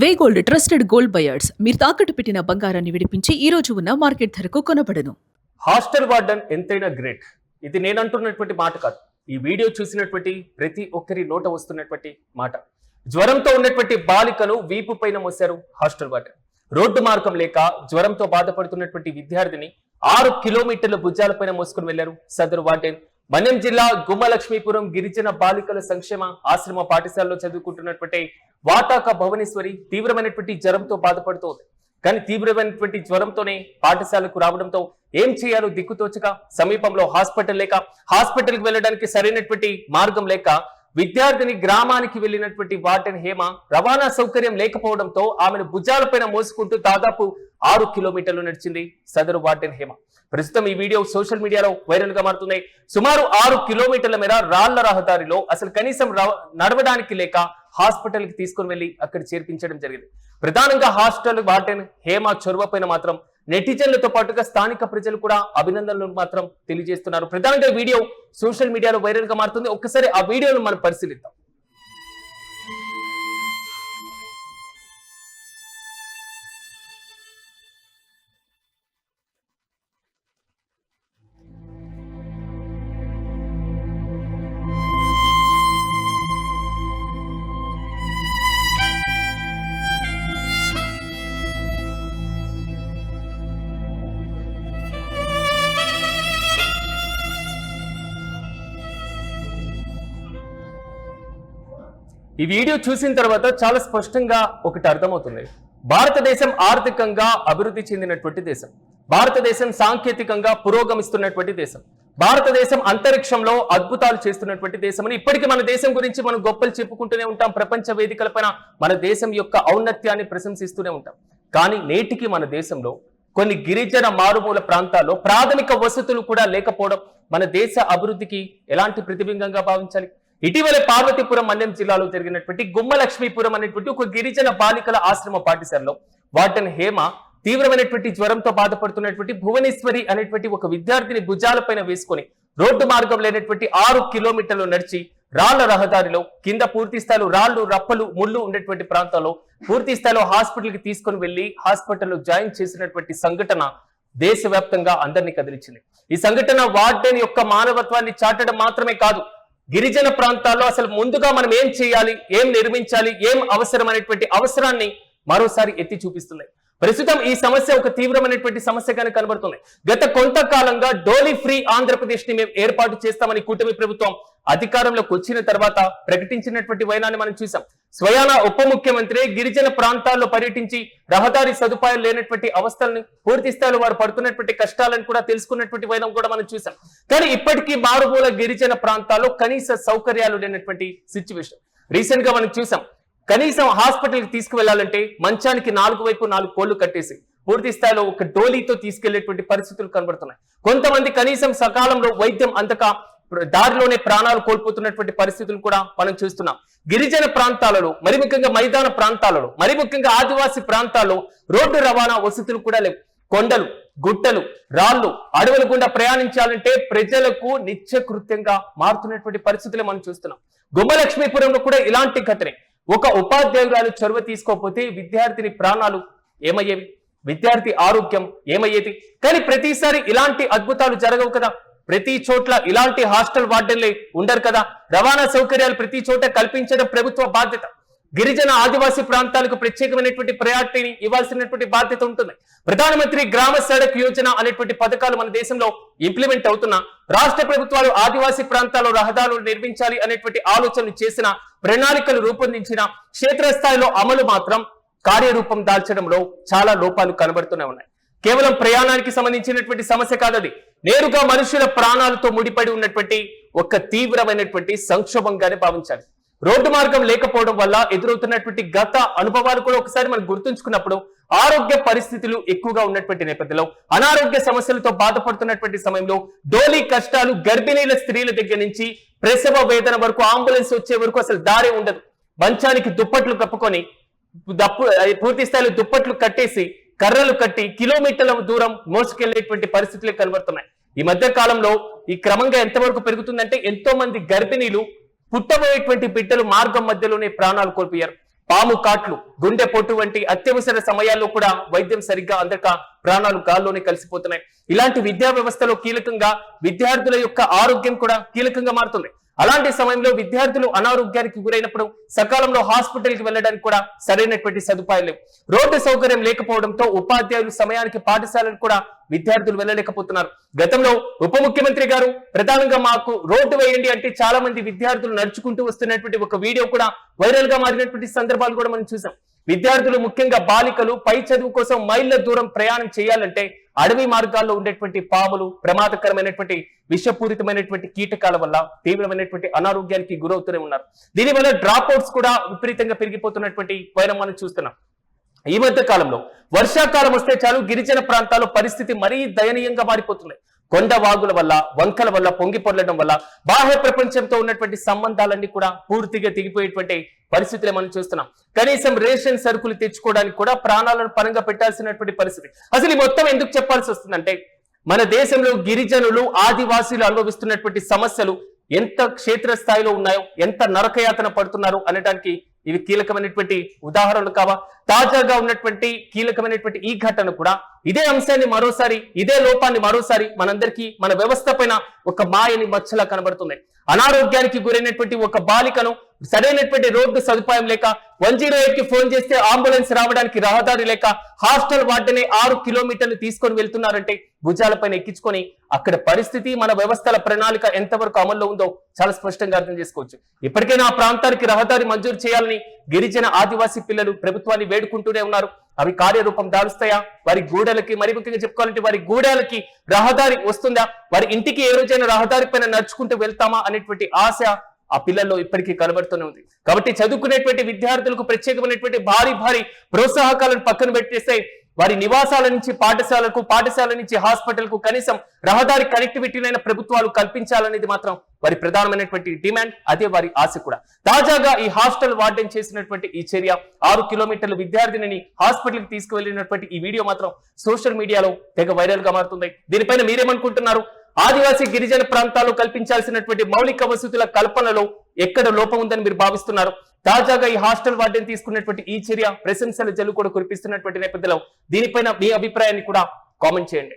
వే gold trusted gold buyers మీరు తాకట్టు పెట్టిన బంగారాన్ని విడిపించి ఈ రోజు ఉన్న మార్కెట్ ధరకు కొనబడను. హాస్టల్ వార్డెన్ ఎంతైనా గ్రేట్. ఇది నేను అంటున్నటువంటి మాట కాదు, ఈ వీడియో చూసినటువంటి ప్రతి ఒక్కరి నోట వస్తున్నటువంటి మాట. జ్వరంతో ఉన్నటువంటి బాలికను వీపు పైన మోశారు హాస్టల్ వార్డెన్. రోడ్డు మార్గం లేక జ్వరంతో బాధపడుతున్నటువంటి విద్యార్థిని 6 కిలోమీటర్ల భుజాలపైన మోసుకుని వెళ్లారు సదరు వార్డెన్. మన్యం జిల్లా గుమ్మలక్ష్మీపురం గిరిజన బాలికల సంక్షేమ ఆశ్రమ పాఠశాలలో చదువుకుంటున్నటువంటి వాటాక భువనేశ్వరి తీవ్రమైనటువంటి జ్వరంతో బాధపడుతోంది. కానీ తీవ్రమైనటువంటి జ్వరంతోనే పాఠశాలకు రావడంతో ఏం చేయాలో దిక్కుతోచక సమీపంలో హాస్పిటల్ లేక హాస్పిటల్కి వెళ్ళడానికి సరైనటువంటి మార్గం లేక విద్యార్థిని గ్రామానికి వెళ్లినటువంటి వార్డెన్ హేమ రవాణా సౌకర్యం లేకపోవడంతో ఆమెను భుజాలపైన మోసుకుంటూ దాదాపు 6 కిలోమీటర్లు నడిచింది సదరు వార్డెన్ హేమ. ప్రస్తుతం ఈ వీడియో సోషల్ మీడియాలో వైరల్ గా మారుతుంది. సుమారు 6 కిలోమీటర్ల మేర రాళ్ల రహదారిలో అసలు కనీసం నడవడానికి లేక హాస్పిటల్ కి తీసుకుని వెళ్లి అక్కడ చేర్పించడం జరిగింది. ప్రధానంగా హాస్టల్ వార్డెన్ హేమ చొరవ పైన మాత్రం నెటిజన్లతో పాటుగా స్థానిక ప్రజలు కూడా అభినందనలు మాత్రం తెలియజేస్తున్నారు. ప్రధానంగా వీడియో సోషల్ మీడియాలో వైరల్ గా మారుతుంది. ఒక్కసారి ఆ వీడియోను మనం పరిశీలిద్దాం. ఈ వీడియో చూసిన తర్వాత చాలా స్పష్టంగా ఒకటి అర్థమవుతుంది. భారతదేశం ఆర్థికంగా అభివృద్ధి చెందినటువంటి దేశం, భారతదేశం సాంకేతికంగా పురోగమిస్తున్నటువంటి దేశం, భారతదేశం అంతరిక్షంలో అద్భుతాలు చేస్తున్నటువంటి దేశం అని ఇప్పటికీ మన దేశం గురించి మనం గొప్పలు చెప్పుకుంటూనే ఉంటాం. ప్రపంచ వేదికలపైన మన దేశం యొక్క ఔన్నత్యాన్ని ప్రశంసిస్తూనే ఉంటాం. కానీ నేటికి మన దేశంలో కొన్ని గిరిజన మారుమూల ప్రాంతాల్లో ప్రాథమిక వసతులు కూడా లేకపోవడం మన దేశ అభివృద్ధికి ఎలాంటి ప్రతిబింబంగా భావించాలి? ఇటీవల పార్వతీపురం మన్యం జిల్లాలో జరిగినటువంటి గుమ్మలక్ష్మీపురం అనేటువంటి ఒక గిరిజన బాలికల ఆశ్రమ పాఠశాలలో వార్డెన్ హేమ తీవ్రమైనటువంటి జ్వరంతో బాధపడుతున్నటువంటి భువనేశ్వరి అనేటువంటి ఒక విద్యార్థిని భుజాలపైన వేసుకొని రోడ్డు మార్గం లేనటువంటి 6 కిలోమీటర్లు నడిచి రాళ్ల రహదారిలో కింద పూర్తి స్థాయిలో రాళ్లు రప్పలు ముళ్ళు ఉండేటువంటి ప్రాంతాల్లో పూర్తి స్థాయిలో హాస్పిటల్ కి తీసుకుని వెళ్లి హాస్పిటల్లో జాయిన్ చేసినటువంటి సంఘటన దేశవ్యాప్తంగా అందరినీ కదిలించింది. ఈ సంఘటన వార్డెన్ యొక్క మానవత్వాన్ని చాటడం మాత్రమే కాదు, గిరిజన ప్రాంతాల్లో అసలు ముందుగా మనం ఏం చేయాలి, ఏం నిర్మించాలి, ఏం అవసరం అనేటువంటి అవసరాన్ని మరోసారి ఎత్తి చూపిస్తుంది. ప్రస్తుతం ఈ సమస్య ఒక తీవ్రమైనటువంటి సమస్యగానే కనబడుతుంది. గత కొంతకాలంగా డోలీ ఫ్రీ ఆంధ్రప్రదేశ్ ని మేము ఏర్పాటు చేస్తామని కూటమి ప్రభుత్వం అధికారంలోకి వచ్చిన తర్వాత ప్రకటించినటువంటి వైనాన్ని మనం చూసాం. స్వయాన ఉప ముఖ్యమంత్రి గిరిజన ప్రాంతాల్లో పర్యటించి రహదారి సదుపాయాలు లేనటువంటి అవస్థల్ని పూర్తి స్థాయిలో వారు పడుతున్నటువంటి కష్టాలను కూడా తెలుసుకున్నటువంటి వైనం కూడా మనం చూసాం. కానీ ఇప్పటికీ మారుమూల గిరిజన ప్రాంతాల్లో కనీస సౌకర్యాలు లేనటువంటి సిచ్యువేషన్ రీసెంట్ గా మనం చూసాం. కనీసం హాస్పిటల్ కి తీసుకువెళ్లాలంటే మంచానికి 4 వైపు 4 కోళ్లు కట్టేసి పూర్తి స్థాయిలో ఒక డోలీతో తీసుకెళ్లేటువంటి పరిస్థితులు కనబడుతున్నాయి. కొంతమంది కనీసం సకాలంలో వైద్యం అందక దారిలోనే ప్రాణాలు కోల్పోతున్నటువంటి పరిస్థితులు కూడా మనం చూస్తున్నాం. గిరిజన ప్రాంతాలలో, మరి ముఖ్యంగా మైదాన ప్రాంతాలలో, మరి ముఖ్యంగా ఆదివాసీ ప్రాంతాల్లో రోడ్డు రవాణా వసతులు కూడా లేవు. కొండలు, గుట్టలు, రాళ్లు, అడవుల గుండా ప్రయాణించాలంటే ప్రజలకు నిత్యకృత్యంగా మారుతున్నటువంటి పరిస్థితులు మనం చూస్తున్నాం. గుమ్మలక్ష్మీపురంలో కూడా ఇలాంటి ఘటనే. ఒక ఉపాధ్యాయురాలు చొరవ తీసుకోకపోతే విద్యార్థిని ప్రాణాలు ఏమయ్యేవి, విద్యార్థి ఆరోగ్యం ఏమయ్యేది? కానీ ప్రతిసారి ఇలాంటి అద్భుతాలు జరగవు కదా. ప్రతి చోట్ల ఇలాంటి హాస్టల్ వార్డెన్లే ఉండరు కదా. రవాణా సౌకర్యాలు ప్రతి చోట కల్పించడం ప్రభుత్వ బాధ్యత. గిరిజన ఆదివాసీ ప్రాంతాలకు ప్రత్యేకమైనటువంటి ప్రయారిటీని ఇవ్వాల్సినటువంటి బాధ్యత ఉంటుంది. ప్రధానమంత్రి గ్రామ సడక్ యోజన అనేటువంటి పథకాలు మన దేశంలో ఇంప్లిమెంట్ అవుతున్నా రాష్ట్ర ప్రభుత్వాలు ఆదివాసీ ప్రాంతాల్లో రహదారులు నిర్మించాలి అనేటువంటి ఆలోచనలు చేసిన, ప్రణాళికలు రూపొందించిన క్షేత్రస్థాయిలో అమలు మాత్రం కార్యరూపం దాల్చడంలో చాలా లోపాలు కనబడుతూనే ఉన్నాయి. కేవలం ప్రయాణానికి సంబంధించినటువంటి సమస్య కాదది, నేరుగా మనుషుల ప్రాణాలతో ముడిపడి ఉన్నటువంటి ఒక తీవ్రమైనటువంటి సంక్షోభంగానే భావించాలి. రోడ్డు మార్గం లేకపోవడం వల్ల ఎదురవుతున్నటువంటి గత అనుభవాలు కూడా ఒకసారి మనం గుర్తుంచుకున్నప్పుడు ఆరోగ్య పరిస్థితులు ఎక్కువగా ఉన్నటువంటి నేపథ్యంలో అనారోగ్య సమస్యలతో బాధపడుతున్నటువంటి సమయంలో డోలీ కష్టాలు, గర్భిణీల స్త్రీల దగ్గర నుంచి ప్రసవ వేదన వరకు, అంబులెన్స్ వచ్చే వరకు అసలు దారే ఉండదు. మంచానికి దుప్పట్లు కప్పుకొని పూర్తి స్థాయిలో దుప్పట్లు కట్టేసి కర్రలు కట్టి కిలోమీటర్ల దూరం మోసుకెళ్లేటువంటి పరిస్థితులు కనబడుతున్నాయి. ఈ మధ్య కాలంలో ఈ క్రమంగా ఎంతవరకు పెరుగుతుందంటే ఎంతో మంది గర్భిణీలు పుట్టబోయేటువంటి బిడ్డలు మార్గం మధ్యలోనే ప్రాణాలు కోల్పోయారు. పాము కాట్లు, గుండెపోటు వంటి అత్యవసర సమయాల్లో కూడా వైద్యం సరిగ్గా అందక ప్రాణాలు గాల్లోనే కలిసిపోతున్నాయి. ఇలాంటి విద్యా వ్యవస్థలో కీలకంగా విద్యార్థుల యొక్క ఆరోగ్యం కూడా కీలకంగా మారుతుంది. అలాంటి సమయంలో విద్యార్థులు అనారోగ్యానికి గురైనప్పుడు సకాలంలో హాస్పిటల్ కి వెళ్ళడానికి కూడా సరైనటువంటి సదుపాయాలు లేవు. రోడ్డు సౌకర్యం లేకపోవడంతో ఉపాధ్యాయులు సమయానికి పాఠశాలకు కూడా విద్యార్థులు వెళ్ళలేకపోతున్నారు. గతంలో ఉప ముఖ్యమంత్రి గారు ప్రధానంగా మాకు రోడ్డు వేయండి అంటే చాలా మంది విద్యార్థులు నడుచుకుంటూ వస్తున్నటువంటి ఒక వీడియో కూడా వైరల్ గా మారినటువంటి సందర్భాలు కూడా మనం చూసాం. విద్యార్థులు ముఖ్యంగా బాలికలు పై చదువు కోసం మైళ్ళ దూరం ప్రయాణం చేయాలంటే అడవి మార్గాల్లో ఉండేటువంటి పాములు, ప్రమాదకరమైనటువంటి విషపూరితమైనటువంటి కీటకాల వల్ల తీవ్రమైనటువంటి అనారోగ్యానికి గురవుతూనే ఉన్నారు. దీనివల్ల డ్రాప్ అవుట్స్ కూడా విపరీతంగా పెరిగిపోతున్నటువంటి వైరం మనం చూస్తున్నాం. ఈ మధ్య కాలంలో వర్షాకాలం వస్తే చాలు గిరిజన ప్రాంతాల్లో పరిస్థితి మరీ దయనీయంగా మారిపోతుంది. కొండ వాగుల వల్ల, వంకల వల్ల పొంగి పొర్లడం వల్ల బాహ్య ప్రపంచంతో ఉన్నటువంటి సంబంధాలన్నీ కూడా పూర్తిగా తెగిపోయేటువంటి పరిస్థితులే మనం చూస్తున్నాం. కనీసం రేషన్ సరుకులు తెచ్చుకోవడానికి కూడా ప్రాణాలను పరంగా పెట్టాల్సినటువంటి పరిస్థితి. అసలు ఈ మొత్తం ఎందుకు చెప్పాల్సి వస్తుందంటే మన దేశంలో గిరిజనులు, ఆదివాసీలు అనుభవిస్తున్నటువంటి సమస్యలు ఎంత క్షేత్రస్థాయిలో ఉన్నాయో, ఎంత నరకయాతన పడుతున్నారో అనడానికి ఇవి కీలకమైనటువంటి ఉదాహరణలు కావా? తాజాగా ఉన్నటువంటి కీలకమైనటువంటి ఈ ఘటన కూడా ఇదే అంశాన్ని మరోసారి, ఇదే లోపాన్ని మరోసారి మనందరికీ, మన వ్యవస్థ పైన ఒక మాయని మచ్చలా కనబడుతుంది. అనారోగ్యానికి గురైనటువంటి ఒక బాలికను సరైనటువంటి రోడ్డు సదుపాయం లేక 108 కి ఫోన్ చేస్తే అంబులెన్స్ రావడానికి రహదారి లేక హాస్టల్ వార్డెనే 6 కిలోమీటర్లు తీసుకొని వెళ్తున్నారంటే భుజాలపైన ఎక్కించుకొని అక్కడ పరిస్థితి, మన వ్యవస్థల ప్రణాళిక ఎంతవరకు అమల్లో ఉందో చాలా స్పష్టంగా అర్థం చేసుకోవచ్చు. ఇప్పటికైనా ఆ ప్రాంతానికి రహదారి మంజూరు చేయాలని గిరిజన ఆదివాసీ పిల్లలు ప్రభుత్వాన్ని వేడుకుంటూనే ఉన్నారు. అవి కార్యరూపం దాలుస్తాయా? వారి గూడెలకి, మరి ముఖ్యంగా చెప్పుకోవాలంటే వారి గూడెలకి రహదారి వస్తుందా? వారి ఇంటికి ఏ రోజైనా రహదారి పైన నడుచుకుంటూ వెళ్తామా అనేటువంటి ఆశ ఆ పిల్లల్లో ఇప్పటికీ కనబడుతూనే ఉంది. కాబట్టి చదువుకునేటువంటి విద్యార్థులకు ప్రత్యేకమైనటువంటి భారీ ప్రోత్సాహకాలను పక్కన పెట్టేస్తే వారి నివాసాల నుంచి పాఠశాలకు, పాఠశాల నుంచి హాస్పిటల్కు కనీసం రహదారి కనెక్టివిటీనైనా ప్రభుత్వాలు కల్పించాలనేది మాత్రం వారి ప్రధానమైనటువంటి డిమాండ్. అదే వారి ఆశ కూడా. తాజాగా ఈ హాస్టల్ వార్డెన్ చేసినటువంటి ఈ చర్య, 6 కిలోమీటర్ల విద్యార్థిని హాస్పిటల్ కి తీసుకువెళ్ళినటువంటి ఈ వీడియో మాత్రం సోషల్ మీడియాలో తెగ వైరల్ గా మారుతుంది. దీనిపైన మీరేమనుకుంటున్నారు? ఆదివాసీ గిరిజన ప్రాంతాల్లో కల్పించాల్సినటువంటి మౌలిక వసతుల కల్పనలో ఎక్కడ లోపం ఉందని మీరు భావిస్తున్నారు? తాజాగా ఈ హాస్టల్ వార్డెన్ తీసుకున్నటువంటి ఈ చర్య ప్రశంసల జల్లు కూడా కురిపిస్తున్నటువంటి నేపథ్యంలో దీనిపైన మీ అభిప్రాయాన్ని కూడా కామెంట్ చేయండి.